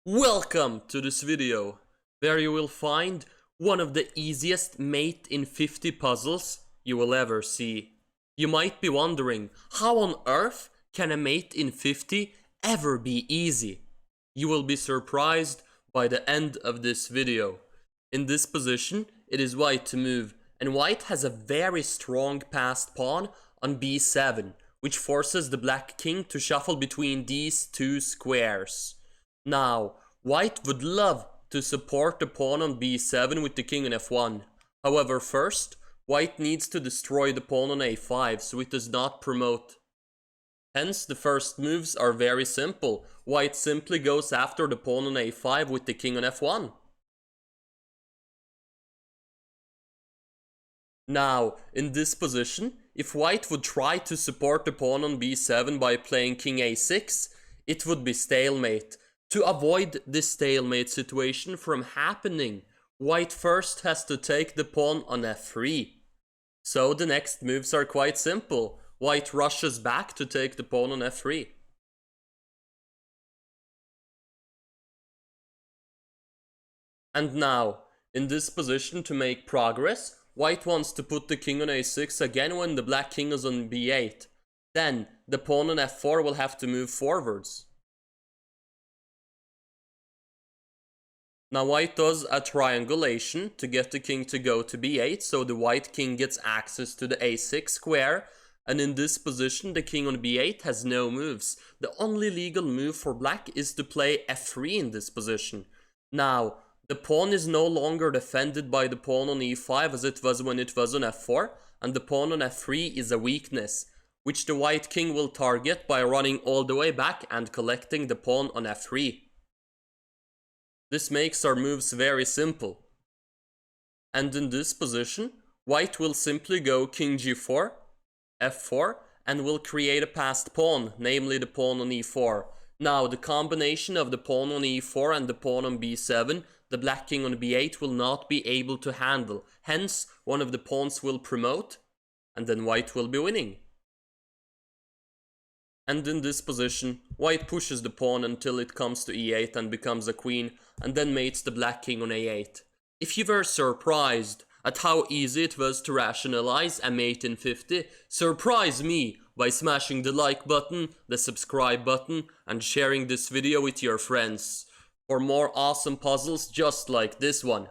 Welcome to this video, where you will find one of the easiest mate in 50 puzzles you will ever see. You might be wondering, how on earth can a mate in 50 ever be easy? You will be surprised by the end of this video. In this position, it is white to move, and white has a very strong passed pawn on b7, which forces the black king to shuffle between these two squares. Now, white would love to support the pawn on b7 with the king on f1. However, first, white needs to destroy the pawn on a5, so it does not promote. Hence, the first moves are very simple. White simply goes after the pawn on a5 with the king on f1. Now, in this position, if white would try to support the pawn on b7 by playing king a6, it would be stalemate. To avoid this stalemate situation from happening, white first has to take the pawn on f3. So the next moves are quite simple. White rushes back to take the pawn on f3. And now, in this position to make progress, white wants to put the king on a6 again when the black king is on b8. Then, the pawn on f4 will have to move forwards. Now white does a triangulation to get the king to go to b8, so the white king gets access to the a6 square, and in this position the king on b8 has no moves. The only legal move for black is to play f3 in this position. Now, the pawn is no longer defended by the pawn on e5 as it was when it was on f4, and the pawn on f3 is a weakness, which the white king will target by running all the way back and collecting the pawn on f3. This makes our moves very simple. And in this position, white will simply go king g4, f4, and will create a passed pawn, namely the pawn on e4. Now, the combination of the pawn on e4 and the pawn on b7, the black king on b8 will not be able to handle. Hence, one of the pawns will promote, and then white will be winning. And in this position, white pushes the pawn until it comes to e8 and becomes a queen, and then mates the black king on a8. If you were surprised at how easy it was to rationalize a mate in 50, surprise me by smashing the like button, the subscribe button, and sharing this video with your friends for more awesome puzzles just like this one.